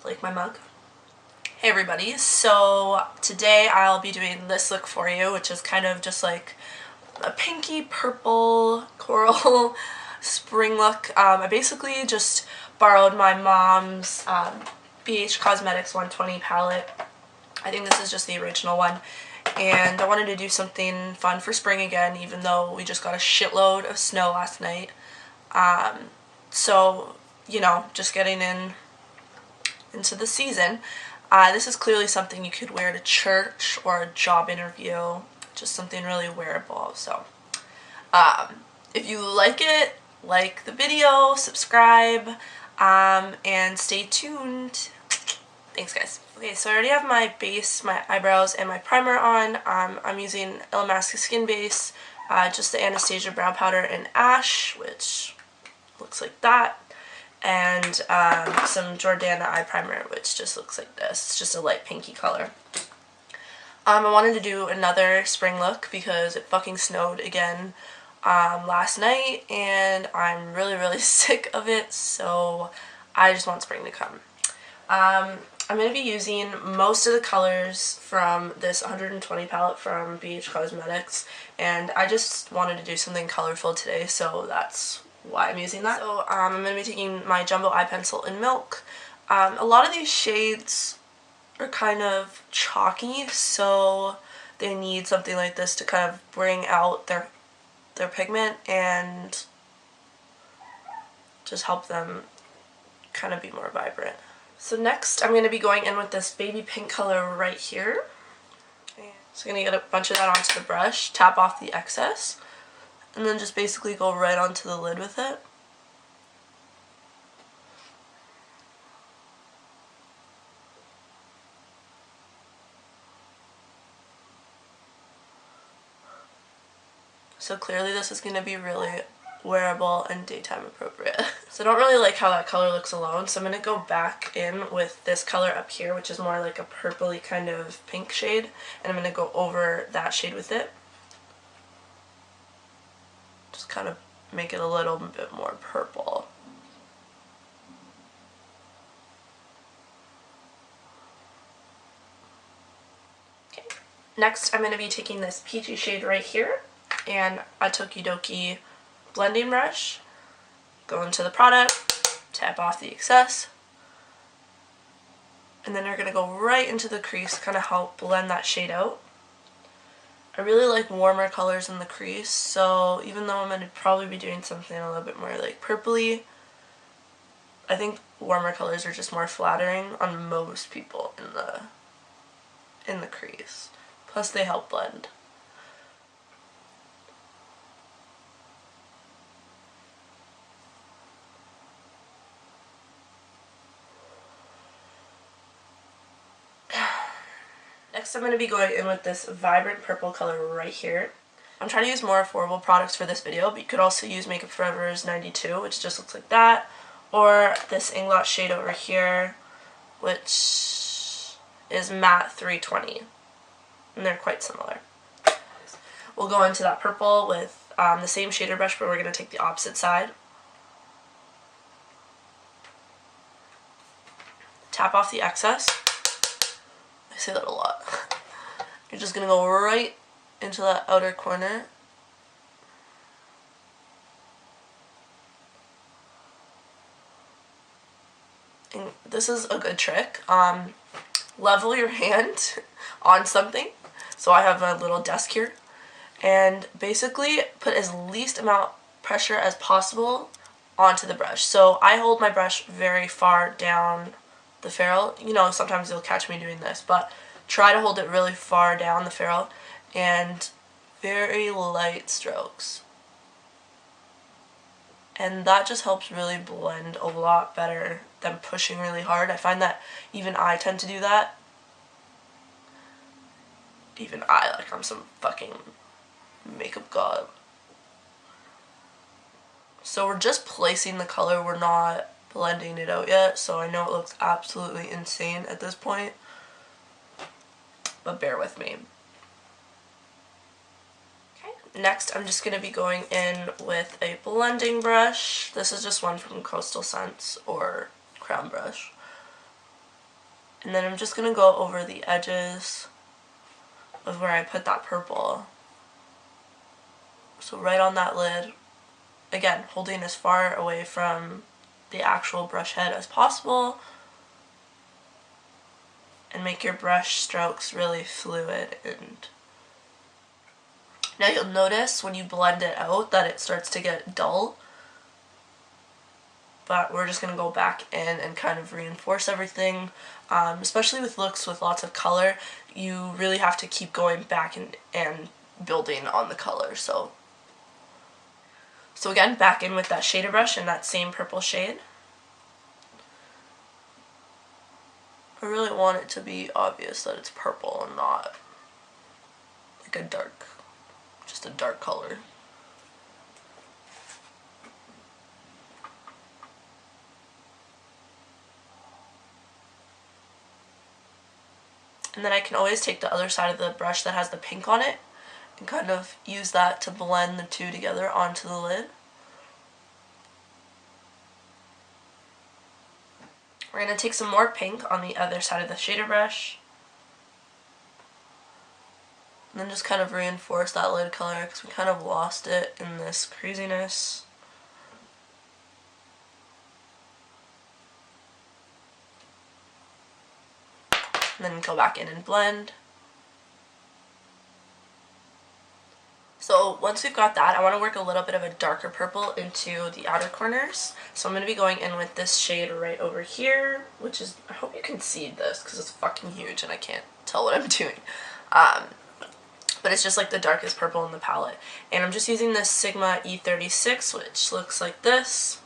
like my mug. Hey everybody, so today I'll be doing this look for you, which is kind of just like a pinky purple coral spring look. I basically just borrowed my mom's BH Cosmetics 120 palette. I think this is just the original one. And I wanted to do something fun for spring again, even though we just got a shitload of snow last night. So, you know, just getting into the season. This is clearly something you could wear to church or a job interview, just something really wearable. So, if you like it, like the video, subscribe, and stay tuned. Thanks, guys. Okay, so I already have my base, my eyebrows, and my primer on. I'm using Illamasqua Skin Base, just the Anastasia brow powder in Ash, which looks like that, and some Jordana Eye Primer, which just looks like this. It's just a light pinky color. I wanted to do another spring look because it fucking snowed again last night, and I'm really sick of it, so I just want spring to come. I'm going to be using most of the colors from this 120 palette from BH Cosmetics, and I just wanted to do something colorful today, so that's why I'm using that. So I'm going to be taking my Jumbo Eye Pencil in Milk. A lot of these shades are kind of chalky, so they need something like this to kind of bring out their pigment and just help them kind of be more vibrant. So next I'm going to be going in with this baby pink color right here. So I'm going to get a bunch of that onto the brush, tap off the excess, and then just basically go right onto the lid with it. So clearly this is going to be really wearable and daytime appropriate. So I don't really like how that color looks alone, so I'm going to go back in with this color up here, which is more like a purpley kind of pink shade, and I'm going to go over that shade with it. Just kind of make it a little bit more purple. Okay. Next I'm going to be taking this peachy shade right here and a Tokidoki blending brush, go into the product, tap off the excess, and then you're going to go right into the crease, kind of help blend that shade out. I really like warmer colors in the crease, so even though I'm going to probably be doing something a little bit more like purpley, I think warmer colors are just more flattering on most people in the crease. Plus they help blend. Next I'm going to be going in with this vibrant purple color right here. I'm trying to use more affordable products for this video, but you could also use Makeup Forever's 92, which just looks like that, or this Inglot shade over here, which is Matte 320, and they're quite similar. We'll go into that purple with the same shader brush, but we're going to take the opposite side. Tap off the excess. I say that a lot. You're just going to go right into that outer corner. And this is a good trick. Level your hand on something. So I have a little desk here. And basically put as least amount of pressure as possible onto the brush. So I hold my brush very far down the ferrule. You know, sometimes you'll catch me doing this, but try to hold it really far down the ferrule and very light strokes. And that just helps really blend a lot better than pushing really hard. I find that even I tend to do that. Even I, like I'm some fucking makeup god. So we're just placing the color, we're not blending it out yet, so I know it looks absolutely insane at this point, but bear with me. Okay, next I'm just going to be going in with a blending brush. This is just one from Coastal Scents or Crown Brush. And then I'm just going to go over the edges of where I put that purple. So right on that lid, again, holding as far away from the actual brush head as possible, and make your brush strokes really fluid. And now you'll notice when you blend it out that it starts to get dull, but we're just going to go back in and kind of reinforce everything. Especially with looks with lots of color, you really have to keep going back and building on the color. So again, back in with that shader brush in that same purple shade. I really want it to be obvious that it's purple and not like just a dark color. And then I can always take the other side of the brush that has the pink on it and kind of use that to blend the two together onto the lid. We're going to take some more pink on the other side of the shader brush. And then just kind of reinforce that lid color because we kind of lost it in this craziness. And then go back in and blend. So once we've got that, I want to work a little bit of a darker purple into the outer corners. So I'm going to be going in with this shade right over here, which is, I hope you can see this because it's fucking huge and I can't tell what I'm doing. But it's just like the darkest purple in the palette. And I'm just using this Sigma E36, which looks like this.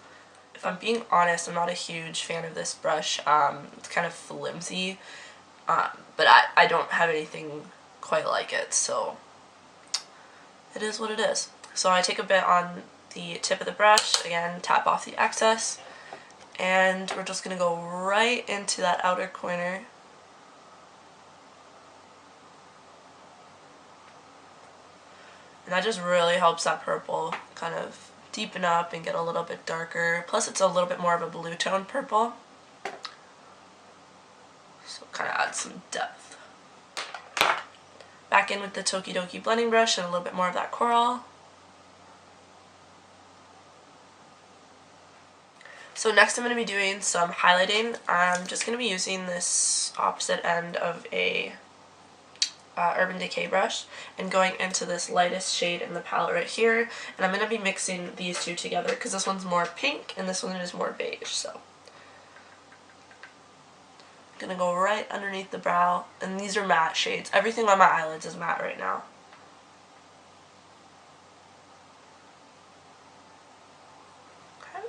If I'm being honest, I'm not a huge fan of this brush. It's kind of flimsy. But I don't have anything quite like it, so it is what it is. So I take a bit on the tip of the brush, again, tap off the excess, and we're just going to go right into that outer corner. And that just really helps that purple kind of deepen up and get a little bit darker. Plus it's a little bit more of a blue tone purple. So kind of adds some depth. Back in with the Tokidoki blending brush and a little bit more of that coral. So next I'm going to be doing some highlighting. I'm just going to be using this opposite end of a Urban Decay brush and going into this lightest shade in the palette right here. And I'm going to be mixing these two together because this one's more pink and this one is more beige. So gonna go right underneath the brow, and these are matte shades. Everything on my eyelids is matte right now. Okay.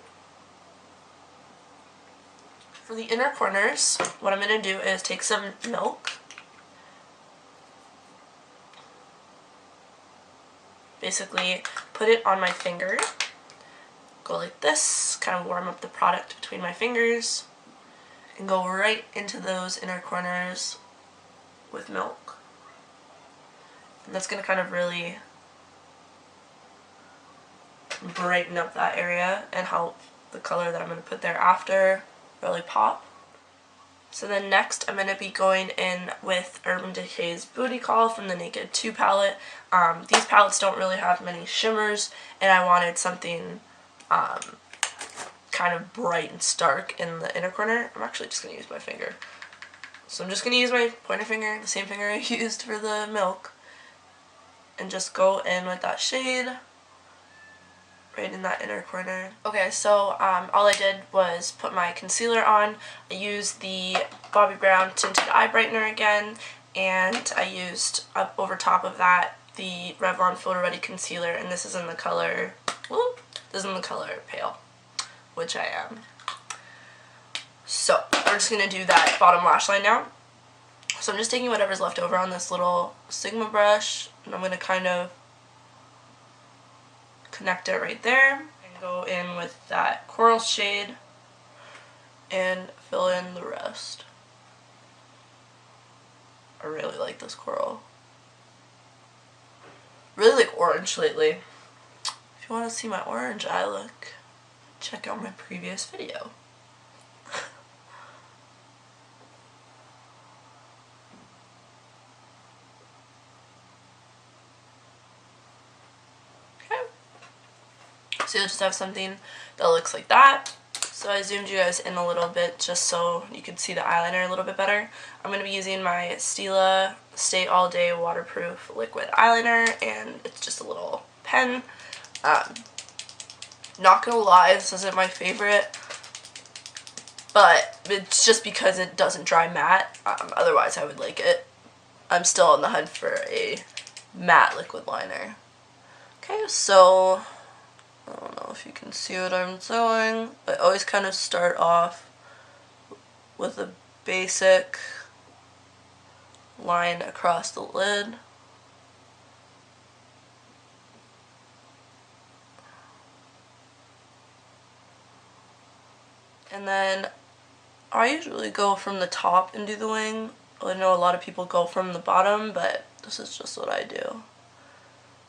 For the inner corners, what I'm gonna do is take some milk, basically put it on my finger, go like this, kind of warm up the product between my fingers, and go right into those inner corners with milk. And that's going to kind of really brighten up that area and help the color that I'm going to put there after really pop. So then next I'm going to be going in with Urban Decay's Bootycall from the Naked 2 palette. These palettes don't really have many shimmers, and I wanted something kind of bright and stark in the inner corner. I'm actually just going to use my finger. So I'm just going to use my pointer finger, the same finger I used for the milk, and just go in with that shade right in that inner corner. Okay, so all I did was put my concealer on. I used the Bobbi Brown Tinted Eye Brightener again, and I used up over top of that the Revlon Photo Ready Concealer, and this is in the color, Pale, which I am. So we're just going to do that bottom lash line now. So I'm just taking whatever's left over on this little Sigma brush, and I'm going to kind of connect it right there, and go in with that coral shade and fill in the rest. I really like this coral. Really like orange lately. If you want to see my orange eye look, check out my previous video. So you'll just have something that looks like that. So I zoomed you guys in a little bit just so you could see the eyeliner a little bit better. I'm going to be using my Stila Stay All Day Waterproof Liquid Eyeliner, and it's just a little pen. Not going to lie, this isn't my favorite, but it's just because it doesn't dry matte. Otherwise I would like it. I'm still on the hunt for a matte liquid liner. Okay, so I don't know if you can see what I'm doing. I always kind of start off with a basic line across the lid. And then I usually go from the top and do the wing. I know a lot of people go from the bottom, but this is just what I do.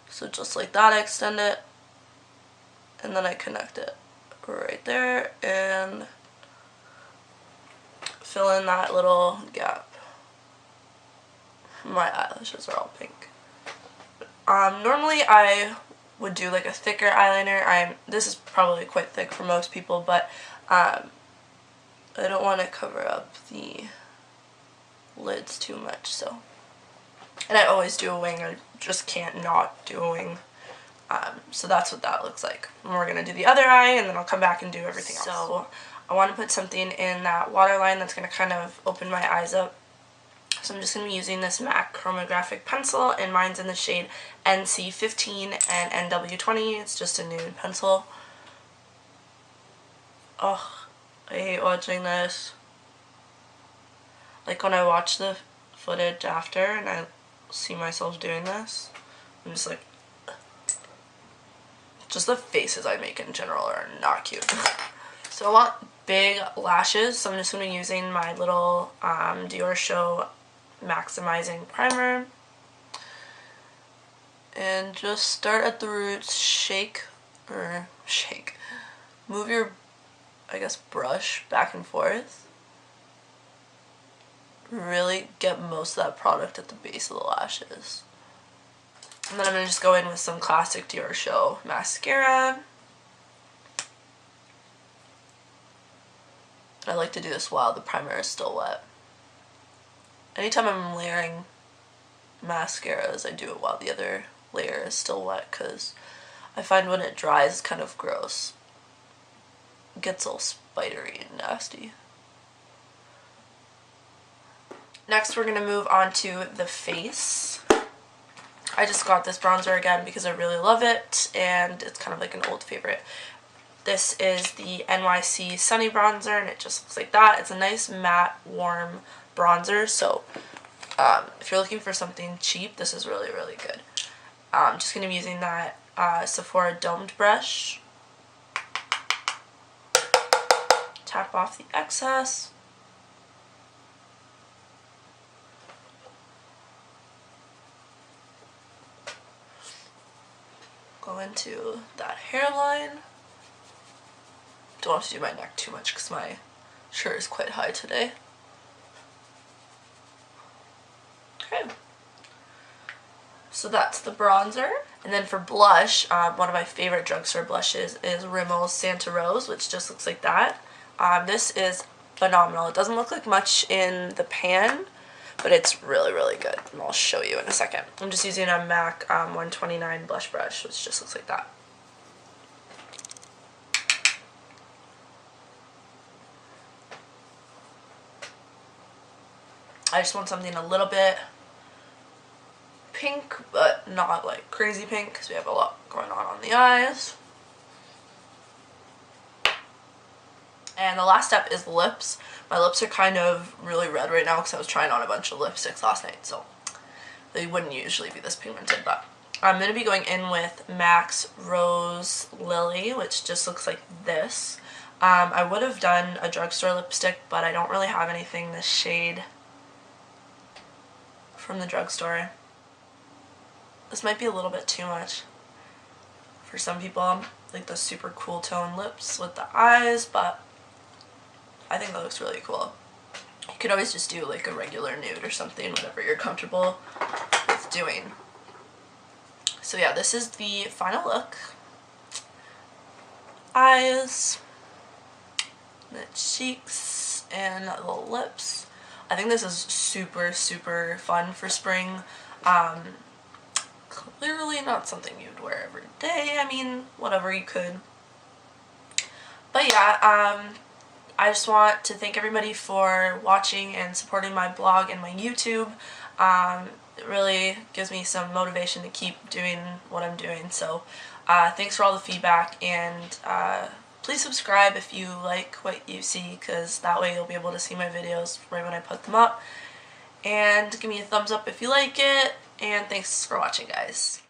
So just like that, I extend it, and then I connect it right there and fill in that little gap. My eyelashes are all pink. Normally I would do like a thicker eyeliner. This is probably quite thick for most people, but I don't want to cover up the lids too much, so. And I always do a wing, I just can't not do a wing. So that's what that looks like. And we're going to do the other eye, and then I'll come back and do everything else. So I want to put something in that waterline that's going to kind of open my eyes up. So I'm just going to be using this MAC Chromographic pencil, and mine's in the shade NC15 and NW20. It's just a nude pencil. Oh, I hate watching this. Like when I watch the footage after and I see myself doing this, I'm just like, just the faces I make in general are not cute. So I want big lashes, so I'm just going to be using my little Diorshow Maximizing Primer. And just start at the roots, move your, I guess, brush back and forth. Really get most of that product at the base of the lashes. And then I'm going to just go in with some classic Diorshow mascara. I like to do this while the primer is still wet. Anytime I'm layering mascaras, I do it while the other layer is still wet, because I find when it dries it's kind of gross. It gets all spidery and nasty. Next we're going to move on to the face. I just got this bronzer again because I really love it, and it's kind of like an old favorite. This is the NYC Sunny Bronzer, and it just looks like that. It's a nice matte, warm bronzer, so if you're looking for something cheap, this is really, really good. I'm just going to be using that Sephora domed brush. Tap off the excess. Go into that hairline. Don't have to do my neck too much because my shirt is quite high today. Okay. So that's the bronzer. And then for blush, one of my favorite drugstore blushes is Rimmel's Santa Rose, which just looks like that. This is phenomenal. It doesn't look like much in the pan, but it's really, really good. And I'll show you in a second. I'm just using a MAC 129 blush brush, which just looks like that. I just want something a little bit pink, but not like crazy pink, because we have a lot going on the eyes. And the last step is lips. My lips are kind of really red right now because I was trying on a bunch of lipsticks last night, so they wouldn't usually be this pigmented, but I'm going to be going in with MAC's Rose Lily, which just looks like this. I would have done a drugstore lipstick, but I don't really have anything this shade from the drugstore. This might be a little bit too much for some people, like the super cool tone lips with the eyes, but I think that looks really cool. You could always just do like a regular nude or something, whatever you're comfortable with doing. So yeah, this is the final look. eyes, the cheeks, and the lips. I think this is super, super fun for spring. Clearly not something you'd wear every day. I mean, whatever, you could. But yeah, I just want to thank everybody for watching and supporting my blog and my YouTube. It really gives me some motivation to keep doing what I'm doing. So thanks for all the feedback, and please subscribe if you like what you see, because that way you'll be able to see my videos right when I put them up. And give me a thumbs up if you like it, and thanks for watching, guys.